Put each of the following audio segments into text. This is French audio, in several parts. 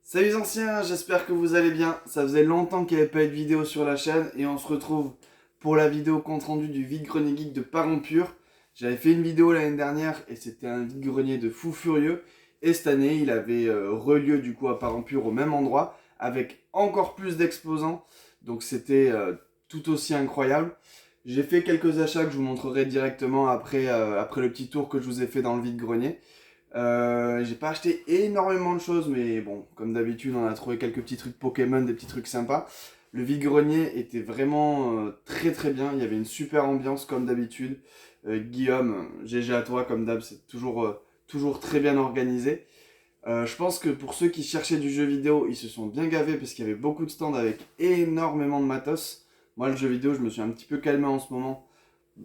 Salut les anciens, j'espère que vous allez bien. Ça faisait longtemps qu'il n'y avait pas eu de vidéo sur la chaîne et on se retrouve pour la vidéo compte rendu du vide-grenier geek de Parents Pur. J'avais fait une vidéo l'année dernière et c'était un vide-grenier de fou furieux. Et cette année, il avait relieu du coup à Parents Pur au même endroit avec encore plus d'exposants. Donc c'était tout aussi incroyable. J'ai fait quelques achats que je vous montrerai directement après le petit tour que je vous ai fait dans le vide-grenier. J'ai pas acheté énormément de choses, mais bon, comme d'habitude, on a trouvé quelques petits trucs Pokémon, des petits trucs sympas. Le vide-grenier était vraiment très très bien, il y avait une super ambiance comme d'habitude. Guillaume, GG à toi, comme d'hab, c'est toujours très bien organisé. Je pense que pour ceux qui cherchaient du jeu vidéo, ils se sont bien gavés parce qu'il y avait beaucoup de stands avec énormément de matos. Moi, le jeu vidéo, je me suis un petit peu calmé en ce moment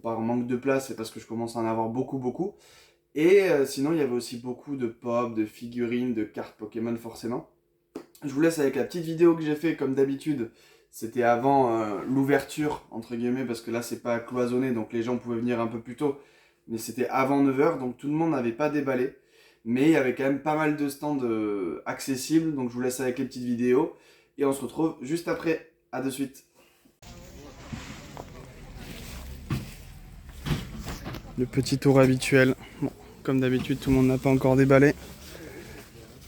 par manque de place et parce que je commence à en avoir beaucoup. Et sinon, il y avait aussi beaucoup de pop, de figurines, de cartes Pokémon forcément. Je vous laisse avec la petite vidéo que j'ai fait comme d'habitude. C'était avant l'ouverture, entre guillemets, parce que là, c'est pas cloisonné, donc les gens pouvaient venir un peu plus tôt. Mais c'était avant 9h, donc tout le monde n'avait pas déballé. Mais il y avait quand même pas mal de stands accessibles, donc je vous laisse avec les petites vidéos. Et on se retrouve juste après. À de suite. Le petit tour habituel. Bon, comme d'habitude, tout le monde n'a pas encore déballé.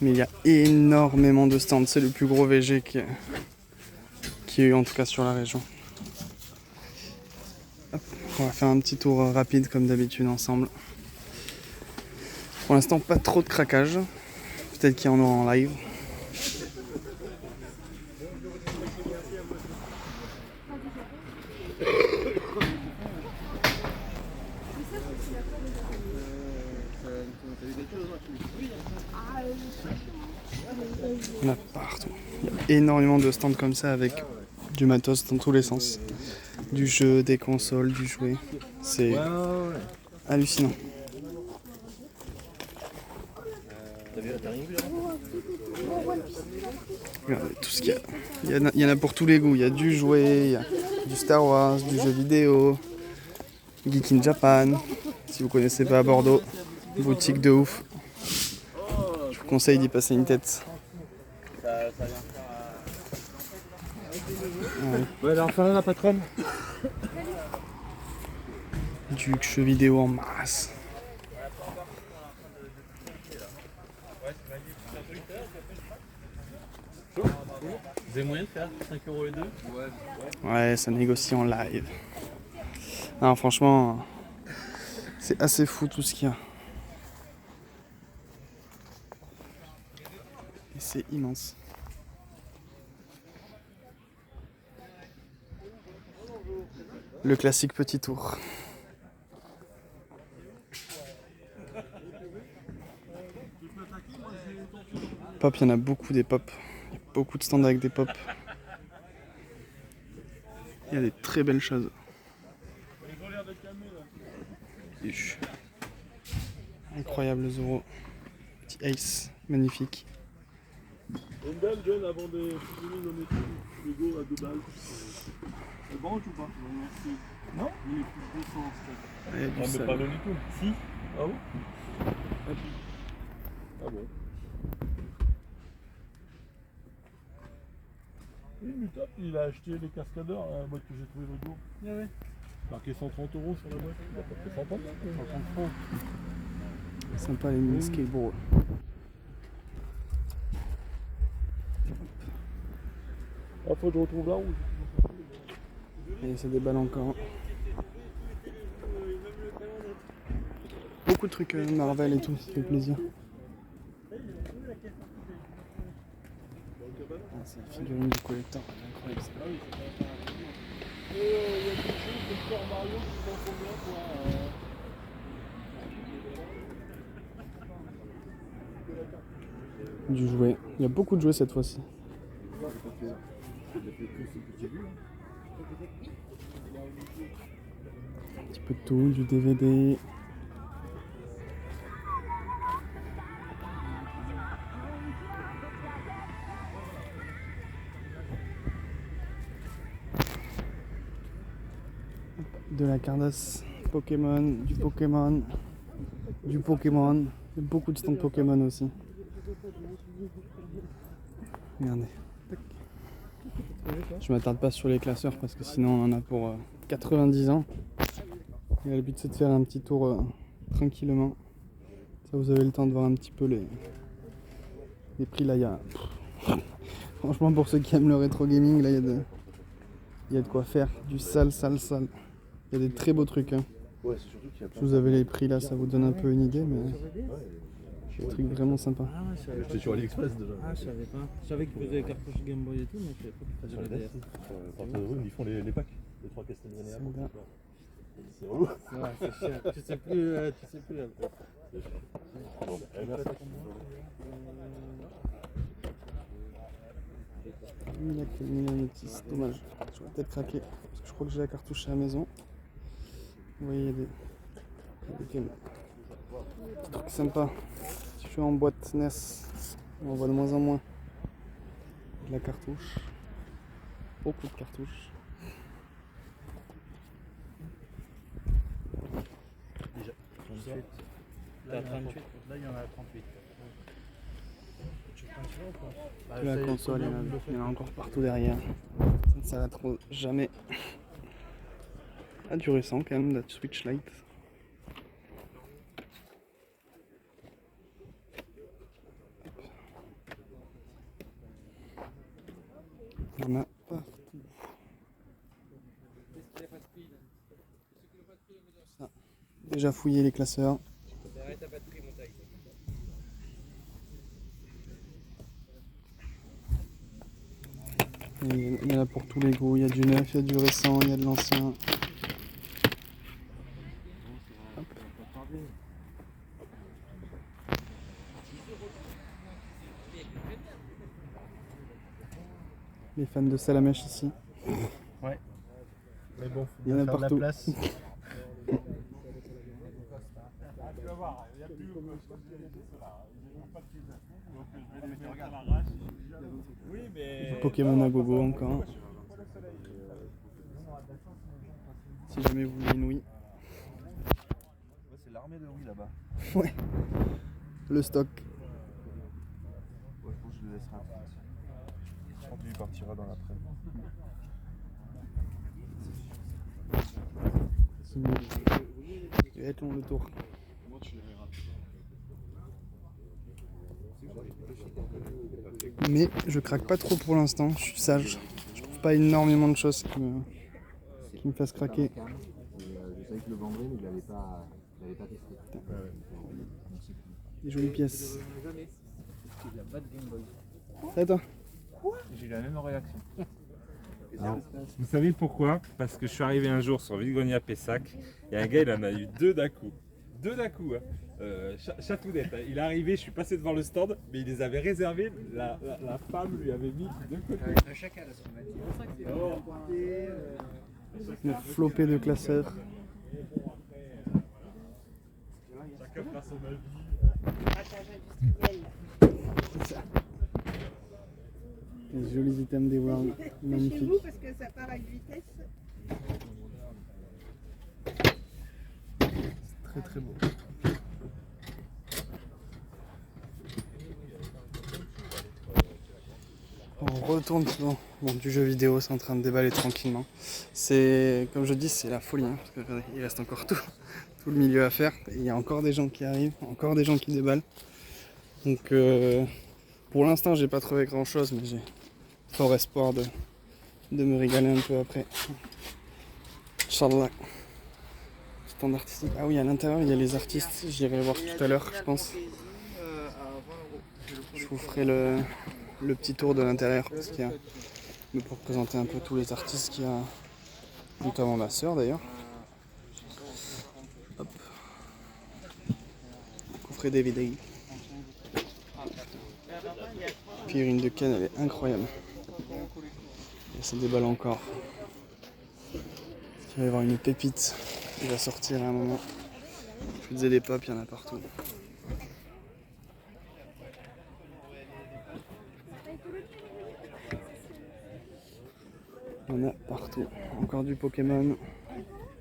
Mais il y a énormément de stands. C'est le plus gros VG qu'il y a eu en tout cas sur la région. Hop, on va faire un petit tour rapide comme d'habitude ensemble. Pour l'instant, pas trop de craquage. Peut-être qu'il y en aura en live. Il y en a partout. Il y a énormément de stands comme ça avec du matos dans tous les sens. Du jeu, des consoles, du jouet. C'est hallucinant. Regardez tout ce qu'il y a. Il y en a pour tous les goûts. Il y a du jouet, il y a du Star Wars, du jeu vidéo, Geek in Japan. Si vous connaissez pas à Bordeaux, boutique de ouf. Je vous conseille d'y passer une tête. Ouais, alors enfin la patronne. Du jeu vidéo en masse. Vous avez moyen de faire 5€ les deux? Ouais, ça négocie en live. Non, franchement, c'est assez fou tout ce qu'il y a. Et c'est immense. Le classique petit tour. Pop, il y en a beaucoup des pop. Il y a beaucoup de stands avec des pop. Il y a des très belles choses. Incroyable Zoro. Petit Ace, magnifique. Une belle jeune avant de figurines en études, Lego à 2 balles. C'est bon ou pas? Non, merci. Non? Il est plus de 200 en fait. Il y a du Ah, mais sale. pas mal du tout. Si? Ah bon? Ah bon? Oui, mais top, il a acheté les cascadeurs à la boîte que j'ai trouvé l'autre jour. Ah ouais. Marqué 130€ sur la boîte. Il a pas fait 130, 130 francs. Sympa les mini skateboards. Ah, faut que je retrouve la rouge. Et ça déballe encore. Beaucoup de trucs Marvel et tout, ça fait plaisir. Ah, c'est la figurine du collector, incroyable ça. Il y a des jeux comme Super Mario qui font combien toi Du jouet. Il y a beaucoup de jouets cette fois-ci. Un petit peu de tout, du DVD. De la Cardass Pokémon, du Pokémon. Il y a beaucoup de stands Pokémon aussi. Regardez. Je m'attarde pas sur les classeurs parce que sinon on en a pour 90 ans. Et le but c'est de faire un petit tour tranquillement. Ça vous avez le temps de voir un petit peu les prix là. Il y a... Franchement pour ceux qui aiment le rétro gaming là il y a de quoi faire. Du sale. Il y a des très beaux trucs. Hein. Ouais, c'est surtout qu'il y a plein Vous avez les prix là, ça vous donne un peu une idée mais des trucs vraiment sympas. Ah ouais, je savais J'étais sur AliExpress déjà. Ah, je savais pas. Je savais qu'ils faisaient les cartouches Game Boy et tout, mais je savais pas qu'ils Sur faisaient les la DS. ils font les packs. Les 3 Castlevania. Celle-là. C'est relou. Ouais, c'est cher. Tu sais plus, là. Bon, merci. Il a que 1000 notices, dommage. Je vais peut-être craquer parce que je crois que j'ai la cartouche à la maison. Vous voyez, il y a des trucs sympas. Si je suis en boîte NES, on voit de moins en moins de la cartouche. Beaucoup de cartouches. Déjà. 38. Là, il y en a 38. Que la console, il y en a encore partout derrière. Ça ne s'arrête jamais. Ah, du récent quand même, la Switch Lite. Il y en a partout. Ça. Déjà fouillé les classeurs. Il y en a pour tous les goûts, il y a du neuf, il y a du récent, il y a de l'ancien. Les fans de Salamèche ici. Ouais. Mais bon, Il y en a partout. Pokémon à gogo encore. Si jamais vous voulez une Wii. C'est l'armée de Wii là-bas. Ouais. Le stock. Ouais, je pense que je le laisserai un peu. Je pense que lui partira dans l'après. Il va être long le tour. Mais je craque pas trop pour l'instant, je suis sage. Je trouve pas énormément de choses qui me fassent craquer. Je savais que le Vendredi, mais je l'avais pas testé. Des jolies pièces. Il n'y a pas de Game Boy. Et toi? J'ai eu la même réaction. Vous savez pourquoi? Parce que je suis arrivé un jour sur Vide-Grenier à Pessac et un gars il en a eu deux d'un coup. Deux d'un coup, hein. Chatounette, hein. Il est arrivé, je suis passé devant le stand, mais il les avait réservés. La femme lui avait mis de côté. Un chacal à ce qu'on m'a dit. Une flopée de classeurs. Chacun fera son avis. Des jolis items des World. Magnifique. Chez vous parce que ça part à une vitesse. Très très beau. On retourne dans du jeu vidéo, c'est en train de déballer tranquillement. C'est, comme je dis, c'est la folie, hein, parce que regardez, il reste encore tout le milieu à faire. Et il y a encore des gens qui arrivent, encore des gens qui déballent. Donc pour l'instant j'ai pas trouvé grand chose, mais j'ai fort espoir de me régaler un peu après. Inch'Allah. Stand artistique. Ah oui, à l'intérieur il y a les artistes, j'irai voir tout à l'heure je pense. Je vous ferai le petit tour de l'intérieur parce qu'il y a, pour présenter un peu tous les artistes qu'il y a, notamment ma soeur d'ailleurs. Hop. Coffret DVD. Figurine de Ken, elle est incroyable. Et ça déballe encore. Il va y avoir une pépite qui va sortir à un moment. Je vous disais, des pop, il y en a partout. Il y en a partout. Encore du Pokémon.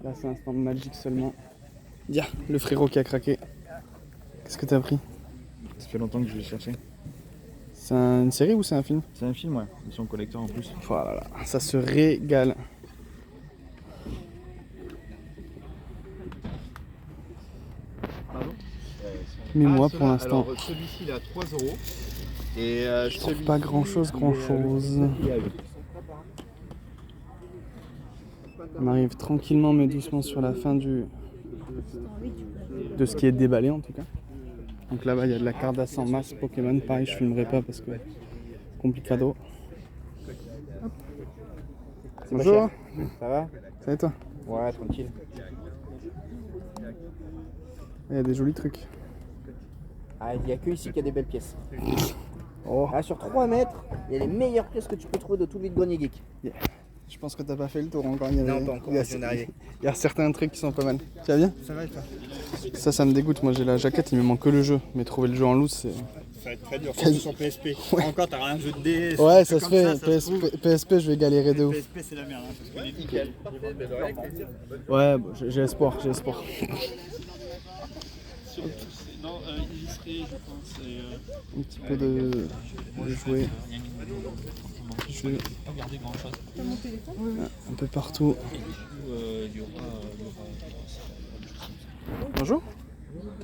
Là, c'est un stand Magic seulement. Dia, le frérot qui a craqué. Qu'est-ce que t'as pris? Ça fait longtemps que je l'ai cherché. C'est une série ou c'est un film? C'est un film, ouais. Ils sont collecteurs en plus. Voilà, là, ça se régale. Mais moi, pour l'instant, Alors, celui-ci, il est à 3 €. Et je trouve pas grand-chose. On arrive tranquillement mais doucement sur la fin de ce qui est déballé en tout cas. Donc là-bas, il y a de la Cardass en masse Pokémon. Pareil, je filmerai pas parce que complicado. Bonjour. Ça va? Ça va et toi? Ouais, tranquille. Il y a des jolis trucs. Ah, il n'y a que ici qu'il y a des belles pièces. Oh. Ah, sur 3 mètres, il y a les meilleures pièces que tu peux trouver de tout le vide-grenier geek. Yeah. Je pense que t'as pas fait le tour encore. Non, pas encore, je viens d'arriver. Il y a certains trucs qui sont pas mal. Tu vas bien? Ça va et toi? Ça me dégoûte. Moi j'ai la jaquette, il me manque que le jeu. Mais trouver le jeu en loose, c'est... Ça va être très dur, surtout sur PSP. Ouais. Encore, t'as rien de jeu de dés. Ouais, ça se comme fait. ça se trouve. PSP, je vais galérer de ouf. PSP, c'est la merde, hein, parce que les nickel. Ouais, j'ai espoir. Non, illustré, je pense. Un petit peu de jouets. Jeux. Regardez grand chose. Un peu partout. Bonjour.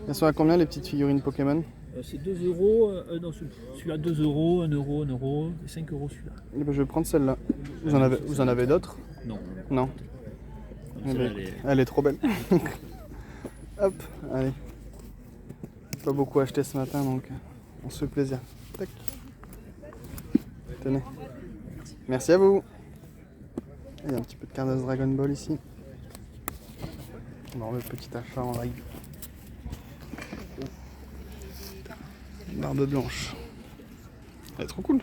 Elles sont à combien les petites figurines Pokémon? C'est 2 €. Non, celui-là 2 €, 1 €, 1 € et 5 € celui-là. Eh ben, je vais prendre celle-là. Vous en avez d'autres? Non. Non. Eh ben, elle est trop belle. Hop, allez. Pas beaucoup acheté ce matin donc on se fait plaisir. Tac. Tenez. Merci à vous. Il y a un petit peu de Cardass Dragon Ball ici. Bon, le petit achat en live. Barbe blanche. Elle est trop cool.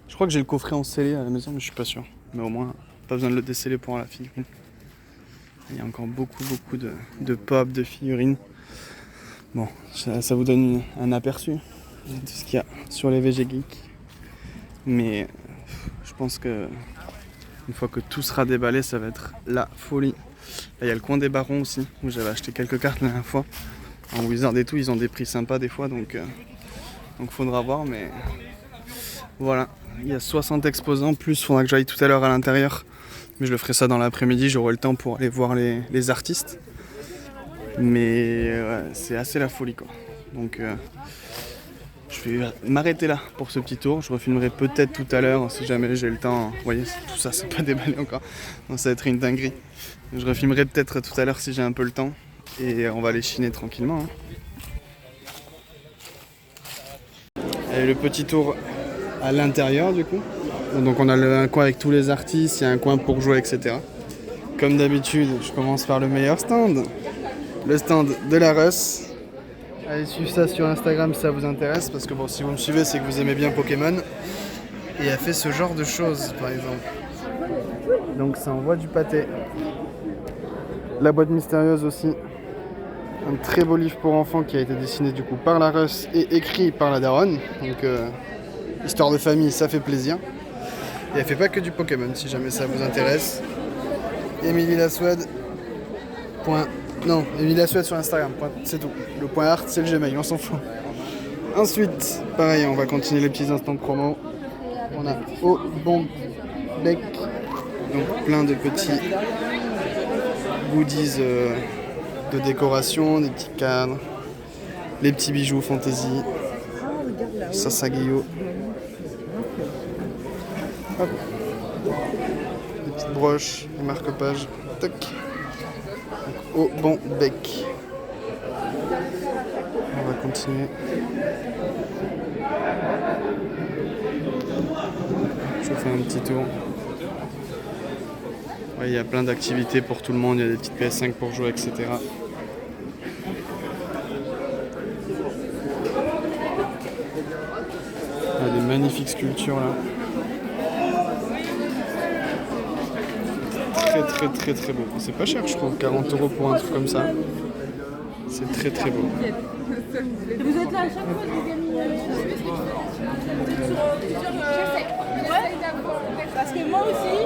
Je crois que j'ai le coffret en scellé à la maison, mais je suis pas sûr. Mais au moins, pas besoin de le déceler pour la figurine. Il y a encore beaucoup de pop, de figurines. Bon, ça vous donne un aperçu de ce qu'il y a sur les VG Geek. Mais je pense que une fois que tout sera déballé, ça va être la folie. Là, il y a le coin des barons aussi, où j'avais acheté quelques cartes la dernière fois. En Wizard et tout, ils ont des prix sympas des fois, donc faudra voir. Mais voilà, il y a 60 exposants, plus il faudra que j'aille tout à l'heure à l'intérieur. Mais je le ferai ça dans l'après-midi, j'aurai le temps pour aller voir les artistes. Mais ouais, c'est assez la folie quoi. Donc je vais m'arrêter là pour ce petit tour. Je refilmerai peut-être tout à l'heure si jamais j'ai le temps. Vous voyez, tout ça c'est pas déballé encore. Donc, ça va être une dinguerie. Je refilmerai peut-être tout à l'heure si j'ai un peu le temps. Et on va aller chiner tranquillement. Et le petit tour à l'intérieur du coup. Donc on a un coin avec tous les artistes, il y a un coin pour jouer, etc. Comme d'habitude, je commence par le meilleur stand. Le stand de la Russ. Allez suivre ça sur Instagram si ça vous intéresse, parce que bon, si vous me suivez, c'est que vous aimez bien Pokémon. Et elle fait ce genre de choses, par exemple. Donc ça envoie du pâté. La boîte mystérieuse aussi. Un très beau livre pour enfants qui a été dessiné du coup par la Russ et écrit par la daronne. Donc histoire de famille, ça fait plaisir. Et elle fait pas que du Pokémon, si jamais ça vous intéresse. Émilie Laswed. Non, Émilie Laswed sur Instagram, c'est tout. Le point art, c'est le Gmail, on s'en fout. Ensuite, pareil, on va continuer les petits instants de promo. On a Au Bon Bec, donc plein de petits goodies de décoration, des petits cadres, les petits bijoux fantasy, Sasageyo. Hop. Des petites broches, des marque-pages. Toc. Au Bon Bec. On va continuer. Je fais un petit tour. Ouais, il y a plein d'activités pour tout le monde, il y a des petites PS5 pour jouer, etc. Il y a des magnifiques sculptures là. Très beau. C'est pas cher je trouve, 40 € pour un truc comme ça. C'est très beau. Vous êtes là à chaque fois, les amis. Parce que moi aussi,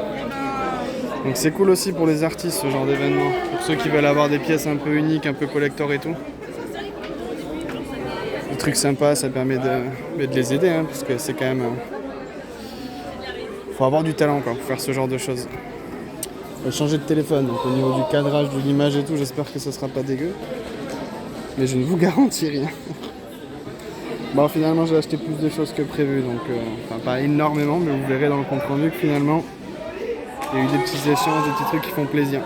Donc c'est cool aussi pour les artistes ce genre d'événement. Pour ceux qui veulent avoir des pièces un peu uniques, un peu collector et tout. des trucs sympas, ça permet de les aider, hein, parce que c'est quand même... faut avoir du talent quoi, pour faire ce genre de choses. On va changer de téléphone, donc au niveau du cadrage, de l'image et tout, j'espère que ça sera pas dégueu. Mais je ne vous garantis rien. Bon, finalement, j'ai acheté plus de choses que prévu, donc enfin pas énormément, mais vous verrez dans le compte rendu que finalement, il y a eu des petits échanges, des petits trucs qui font plaisir.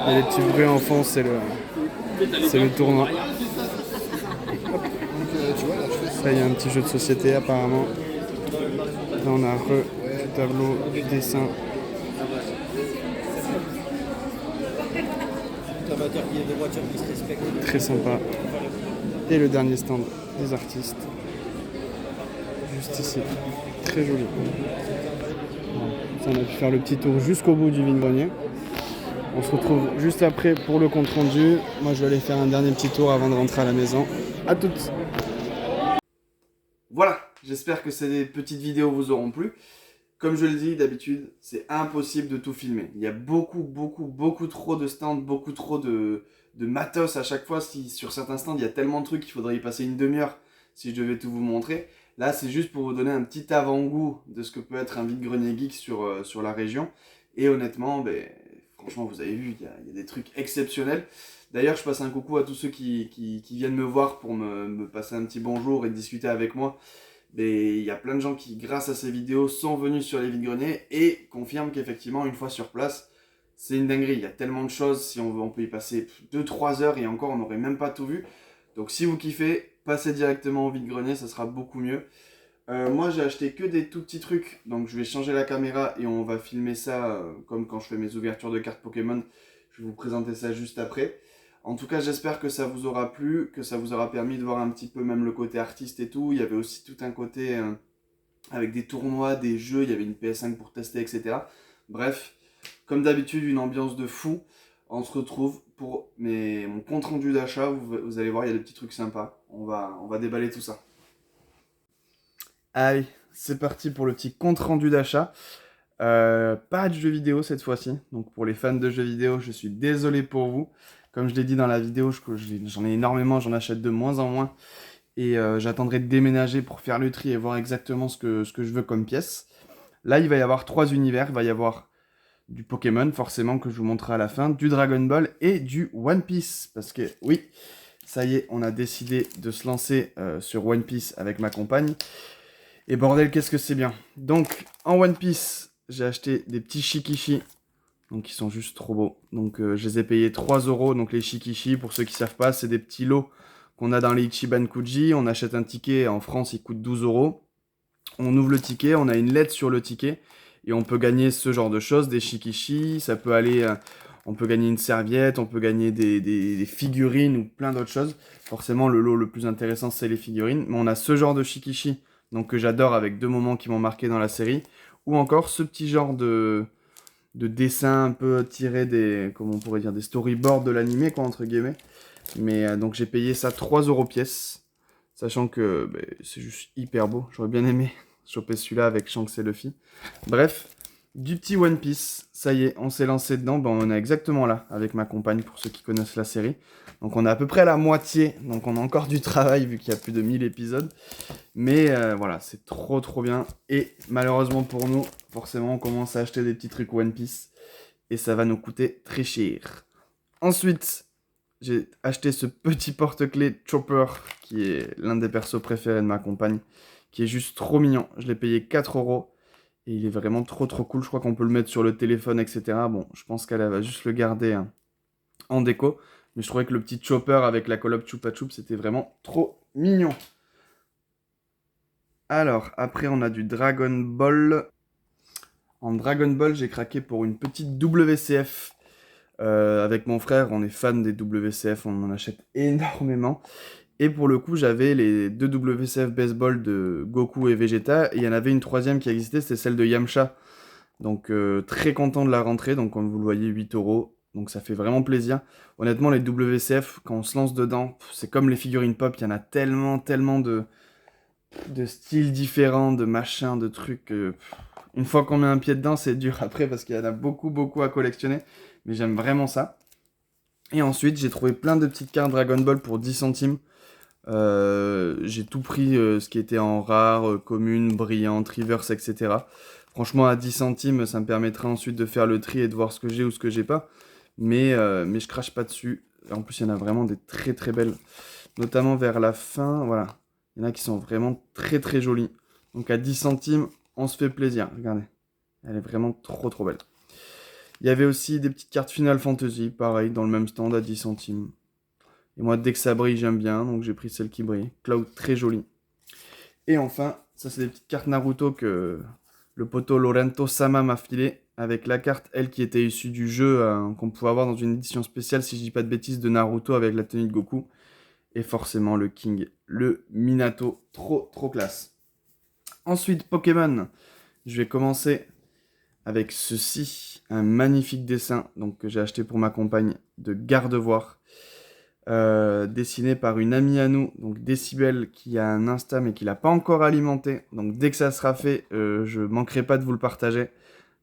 Et les petits bruits en fond, c'est le tournoi. Hop. Là, il y a un petit jeu de société apparemment. Là, on a du tableau, du dessin. Très sympa. Et le dernier stand des artistes. Juste ici. Très joli. Ça, on a pu faire le petit tour jusqu'au bout du vide-grenier. On se retrouve juste après pour le compte rendu. Moi, je vais aller faire un dernier petit tour avant de rentrer à la maison. À toutes. Voilà, j'espère que ces petites vidéos vous auront plu. Comme je le dis d'habitude, c'est impossible de tout filmer. Il y a beaucoup trop de stands, beaucoup trop de matos à chaque fois. Si sur certains stands, il y a tellement de trucs qu'il faudrait y passer une demi-heure si je devais tout vous montrer. Là, c'est juste pour vous donner un petit avant-goût de ce que peut être un vide-grenier geek sur la région. Et honnêtement, franchement, vous avez vu, il y a des trucs exceptionnels. D'ailleurs, je passe un coucou à tous ceux qui viennent me voir pour me passer un petit bonjour et discuter avec moi. Mais il y a plein de gens qui, grâce à ces vidéos, sont venus sur les vide-greniers et confirment qu'effectivement, une fois sur place, c'est une dinguerie. Il y a tellement de choses, si on veut, on peut y passer 2-3 heures et encore, on n'aurait même pas tout vu. Donc si vous kiffez, passez directement au vide-grenier, ça sera beaucoup mieux. Moi, j'ai acheté que des tout petits trucs, donc je vais changer la caméra et on va filmer ça comme quand je fais mes ouvertures de cartes Pokémon. Je vais vous présenter ça juste après. En tout cas, j'espère que ça vous aura plu, que ça vous aura permis de voir un petit peu même le côté artiste et tout. Il y avait aussi tout un côté avec des tournois, des jeux, il y avait une PS5 pour tester, etc. Bref, comme d'habitude, une ambiance de fou. On se retrouve pour mon compte rendu d'achat. Vous allez voir, il y a des petits trucs sympas. On va déballer tout ça. Allez, c'est parti pour le petit compte rendu d'achat. Pas de jeux vidéo cette fois-ci. Donc pour les fans de jeux vidéo, je suis désolé pour vous. Comme je l'ai dit dans la vidéo, j'en ai énormément, j'en achète de moins en moins. Et j'attendrai de déménager pour faire le tri et voir exactement ce que je veux comme pièce. Là, il va y avoir 3 univers. Il va y avoir du Pokémon, forcément, que je vous montrerai à la fin, du Dragon Ball et du One Piece. Parce que, oui, ça y est, on a décidé de se lancer sur One Piece avec ma compagne. Et bordel, qu'est-ce que c'est bien. Donc, en One Piece, j'ai acheté des petits Shikishi. Donc ils sont juste trop beaux. Donc je les ai payés 3 €. Donc les Shikishi, pour ceux qui ne savent pas, c'est des petits lots qu'on a dans les Ichiban Kuji. On achète un ticket, en France il coûte 12 €. On ouvre le ticket, on a une lettre sur le ticket. Et on peut gagner ce genre de choses, des Shikishi. Ça peut aller, on peut gagner une serviette, on peut gagner des figurines ou plein d'autres choses. Forcément le lot le plus intéressant c'est les figurines. Mais on a ce genre de Shikishi, donc que j'adore avec 2 moments qui m'ont marqué dans la série. Ou encore ce petit genre de dessin un peu tiré comment on pourrait dire, des storyboards de l'animé, quoi, entre guillemets. Mais donc j'ai payé ça 3 € pièce, sachant que c'est juste hyper beau. J'aurais bien aimé choper celui-là avec Shanks et Luffy. Bref, du petit One Piece, ça y est, on s'est lancé dedans. On est exactement là, avec ma compagne, pour ceux qui connaissent la série. Donc on est à peu près à la moitié, donc on a encore du travail, vu qu'il y a plus de 1000 épisodes. Mais voilà, c'est trop bien. Et malheureusement pour nous, forcément, on commence à acheter des petits trucs One Piece. Et ça va nous coûter très cher. Ensuite, j'ai acheté ce petit porte-clés Chopper, qui est l'un des persos préférés de ma compagne, qui est juste trop mignon. Je l'ai payé 4 €. Et il est vraiment trop cool. Je crois qu'on peut le mettre sur le téléphone, etc. Bon, je pense qu'elle va juste le garder en déco. Mais je trouvais que le petit Chopper avec la colloque Chupa Chup, c'était vraiment trop mignon. Alors, après, on a du Dragon Ball. En Dragon Ball, j'ai craqué pour une petite WCF. Avec mon frère, on est fan des WCF, on en achète énormément. Et pour le coup, j'avais les 2 WCF Baseball de Goku et Vegeta. Et il y en avait une troisième qui existait, c'est celle de Yamcha. Donc, très content de la rentrée. Donc, comme vous le voyez, 8 €. Donc ça fait vraiment plaisir. Honnêtement, les WCF, quand on se lance dedans, c'est comme les figurines pop, il y en a tellement de styles différents, de machins, de trucs. Une fois qu'on met un pied dedans, c'est dur après parce qu'il y en a beaucoup à collectionner. Mais j'aime vraiment ça. Et ensuite, j'ai trouvé plein de petites cartes Dragon Ball pour 10 centimes. J'ai tout pris, ce qui était en rare, commune, brillante, reverse, etc. Franchement, à 10 centimes, ça me permettra ensuite de faire le tri et de voir ce que j'ai ou ce que j'ai pas. Mais je crache pas dessus. En plus, il y en a vraiment des très très belles. Notamment vers la fin, voilà. Il y en a qui sont vraiment très très jolies. Donc à 10 centimes, on se fait plaisir. Regardez. Elle est vraiment trop trop belle. Il y avait aussi des petites cartes Final Fantasy, pareil, dans le même stand à 10 centimes. Et moi, dès que ça brille, j'aime bien, donc j'ai pris celle qui brille. Cloud, très jolie. Et enfin, ça c'est des petites cartes Naruto que le poteau Lorento Sama m'a filé, avec la carte, elle, qui était issue du jeu, qu'on pouvait avoir dans une édition spéciale, si je dis pas de bêtises, de Naruto avec la tenue de Goku. Et forcément le King, le Minato, trop trop classe. Ensuite, Pokémon. Je vais commencer avec ceci, un magnifique dessin donc, que j'ai acheté pour ma compagne de Gardevoir, dessiné par une amie à nous, donc Décibel, qui a un Insta mais qui l'a pas encore alimenté. Donc dès que ça sera fait, je manquerai pas de vous le partager,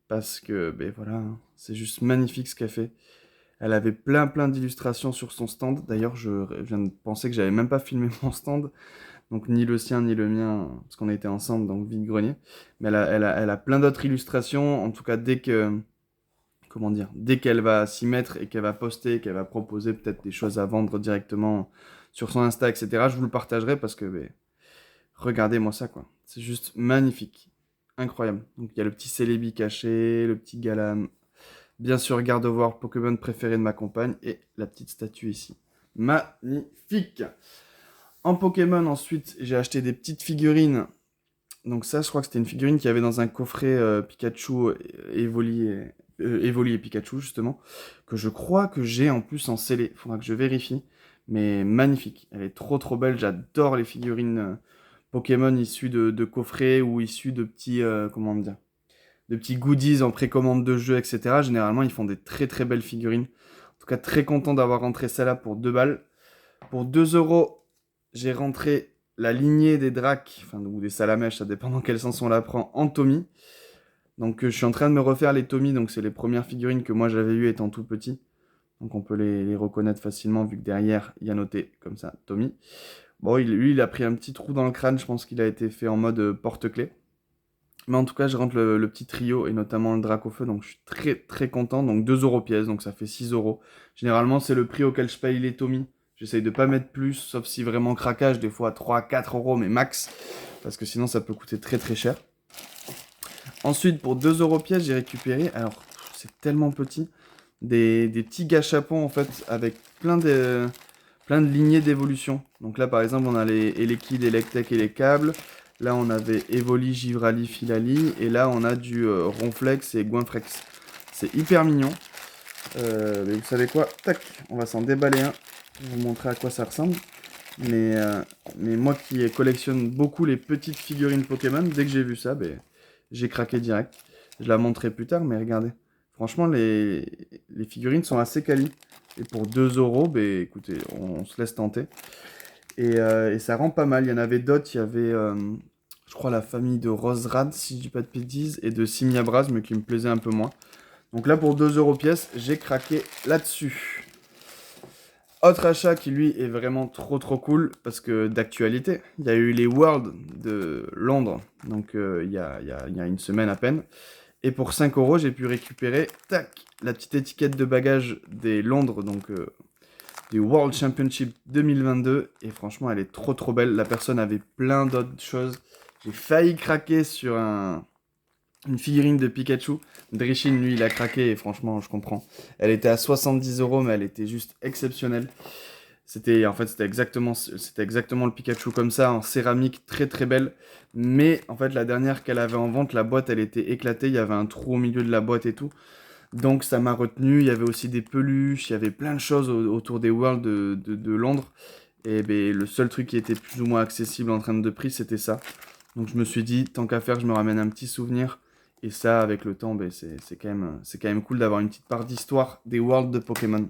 parce que ben voilà, hein, c'est juste magnifique ce qu'elle fait. Elle avait plein d'illustrations sur son stand. D'ailleurs, je viens de penser que j'avais même pas filmé mon stand. Donc ni le sien ni le mien, parce qu'on était ensemble dans le vide-grenier. Mais elle a plein d'autres illustrations. En tout cas, dès qu'elle va s'y mettre et qu'elle va poster, qu'elle va proposer peut-être des choses à vendre directement sur son Insta, etc., je vous le partagerai parce que regardez-moi ça, quoi. C'est juste magnifique. Incroyable. Donc il y a le petit Celebi caché, le petit Galam. Bien sûr, Gardevoir, Pokémon préféré de ma compagne, et la petite statue ici. Magnifique! En Pokémon, ensuite, j'ai acheté des petites figurines. Donc ça, je crois que c'était une figurine qu'il y avait dans un coffret Pikachu, Evoli et Pikachu, justement, que je crois que j'ai en plus en scellé. Faudra que je vérifie. Mais magnifique. Elle est trop trop belle. J'adore les figurines Pokémon issues de coffrets ou issues de petits... comment dire, de petits goodies en précommande de jeux, etc. Généralement, ils font des très très belles figurines. En tout cas, très content d'avoir rentré celle-là pour 2 balles. Pour 2 euros, j'ai rentré la lignée des Dracs, enfin, ou des Salamèches, ça dépend dans quel sens on la prend, en Tommy. Donc je suis en train de me refaire les Tommy, donc c'est les premières figurines que moi j'avais eues étant tout petit. Donc on peut les reconnaître facilement vu que derrière, il y a noté comme ça, Tommy. Bon, lui, il a pris un petit trou dans le crâne, je pense qu'il a été fait en mode porte-clés. Mais en tout cas, je rentre le petit trio et notamment le drac au feu, donc je suis très très content. Donc 2 euros pièce, donc ça fait 6 euros. Généralement, c'est le prix auquel je paye les Tommy. J'essaye de pas mettre plus, sauf si vraiment craquage, des fois 3-4 euros, mais max. Parce que sinon, ça peut coûter très très cher. Ensuite, pour 2 euros pièce, j'ai récupéré, alors c'est tellement petit, des petits gâchapons en fait, avec plein de lignées d'évolution. Donc là, par exemple, on a les Elekid, Electek et les câbles. Là, on avait Evoli, Givrali, Filali. Et là, on a du Ronflex et Goinfrex. C'est hyper mignon. Mais vous savez quoi? Tac, on va s'en déballer un. Je vais vous montrer à quoi ça ressemble. Mais moi qui collectionne beaucoup les petites figurines Pokémon, dès que j'ai vu ça, j'ai craqué direct. Je la montrerai plus tard, mais regardez. Franchement, les figurines sont assez quali. Et pour 2 euros, écoutez, on se laisse tenter. Et ça rend pas mal. Il y en avait d'autres. Il y avait, je crois, la famille de Roserad, si je dis pas de bêtises, et de Simiabras, mais qui me plaisait un peu moins. Donc là, pour 2 euros pièce, j'ai craqué là-dessus. Autre achat qui, lui, est vraiment trop trop cool, parce que d'actualité. Il y a eu les Worlds de Londres, donc il y a une semaine à peine. Et pour 5 euros, j'ai pu récupérer, tac, la petite étiquette de bagage des Londres, donc... du World Championship 2022, et franchement elle est trop trop belle. La personne avait plein d'autres choses. J'ai failli craquer sur une figurine de Pikachu. Drishin, lui, il a craqué et franchement je comprends. Elle était à 70 euros, mais elle était juste exceptionnelle. C'était exactement le Pikachu comme ça, en céramique, très très belle. Mais en fait la dernière qu'elle avait en vente, la boîte elle était éclatée, il y avait un trou au milieu de la boîte et tout. Donc ça m'a retenu. Il y avait aussi des peluches, il y avait plein de choses autour des Worlds de Londres. Et le seul truc qui était plus ou moins accessible en termes de prix, c'était ça. Donc je me suis dit, tant qu'à faire, je me ramène un petit souvenir. Et ça, avec le temps, c'est quand même cool d'avoir une petite part d'histoire des Worlds de Pokémon.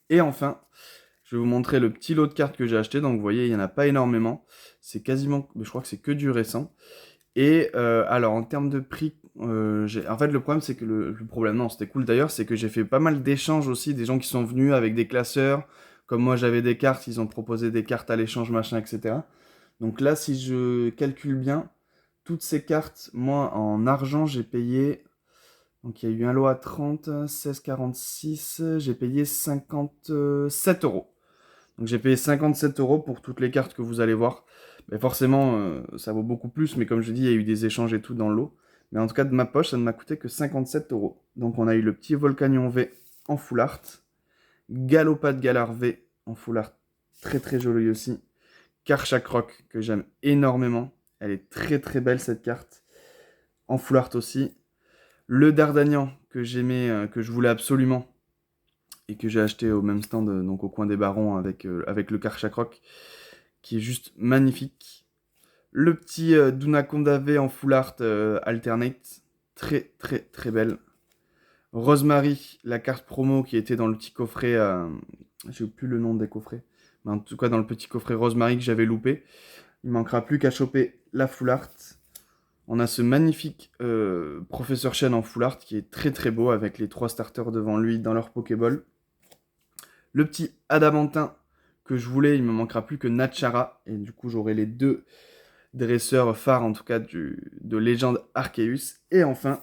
Et enfin, je vais vous montrer le petit lot de cartes que j'ai acheté. Donc vous voyez, il n'y en a pas énormément. C'est quasiment, je crois que c'est que du récent. Et alors, en termes de prix, en fait, le problème, c'est que le problème, non, c'était cool d'ailleurs, c'est que j'ai fait pas mal d'échanges aussi, des gens qui sont venus avec des classeurs Comme moi j'avais des cartes, ils ont proposé des cartes à l'échange, machin, etc. Donc là, si je calcule bien, toutes ces cartes, moi en argent, j'ai payé. Donc il y a eu un lot à 30, 16,46, j'ai payé 57 euros. Donc j'ai payé 57 euros pour toutes les cartes que vous allez voir. Mais forcément, ça vaut beaucoup plus, mais comme je dis, il y a eu des échanges et tout dans le lot. Mais en tout cas, de ma poche, ça ne m'a coûté que 57 euros. Donc on a eu le petit Volcanion V en full art, Galopade Galar V en full art, très très joli aussi. Karchak Rock, que j'aime énormément. Elle est très très belle cette carte. En full art aussi. Le Dardanian, que j'aimais, que je voulais absolument. Et que j'ai acheté au même stand, donc au coin des Barons, avec le Karchak Rock, qui est juste magnifique. Le petit Dunaconda V en full art alternate. Très très très belle. Rosemary, la carte promo qui était dans le petit coffret. J'ai plus le nom des coffrets. Mais en tout cas, dans le petit coffret Rosemary que j'avais loupé. Il ne manquera plus qu'à choper la full art. On a ce magnifique Professeur Chen en full art qui est très très beau avec les 3 starters devant lui dans leur Pokéball. Le petit Adamantin que je voulais, il ne me manquera plus que Natchara. Et du coup, j'aurai les 2 dresseurs phares en tout cas de Légende Arceus. Et enfin,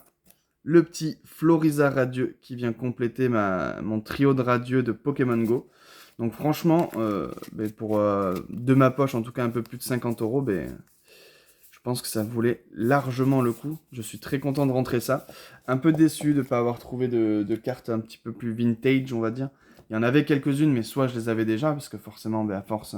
le petit Floriza Radieux qui vient compléter mon trio de radieux de Pokémon Go. Donc franchement, pour de ma poche, en tout cas un peu plus de 50 euros, je pense que ça valait largement le coup. Je suis très content de rentrer ça. Un peu déçu de ne pas avoir trouvé de cartes un petit peu plus vintage, on va dire. Il y en avait quelques-unes, mais soit je les avais déjà, parce que forcément, à force,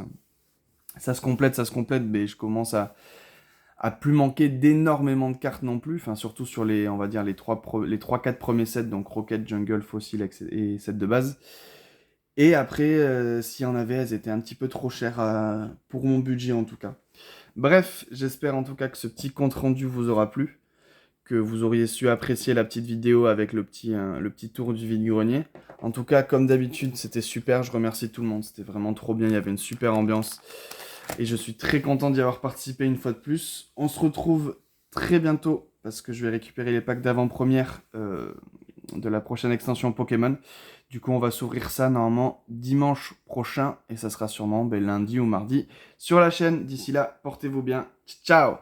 ça se complète, mais je commence à plus manquer d'énormément de cartes non plus. Enfin, surtout sur les 3-4 premiers sets, donc Rocket, Jungle, Fossil et set de base. Et après, s'il y en avait, elles étaient un petit peu trop chères pour mon budget en tout cas. Bref, j'espère en tout cas que ce petit compte rendu vous aura plu, que vous auriez su apprécier la petite vidéo avec le petit tour du vide-grenier. En tout cas, comme d'habitude, c'était super, je remercie tout le monde, c'était vraiment trop bien, il y avait une super ambiance. Et je suis très content d'y avoir participé une fois de plus. On se retrouve très bientôt, parce que je vais récupérer les packs d'avant-première de la prochaine extension Pokémon. Du coup, on va s'ouvrir ça normalement dimanche prochain. Et ça sera sûrement lundi ou mardi sur la chaîne. D'ici là, portez-vous bien. Ciao!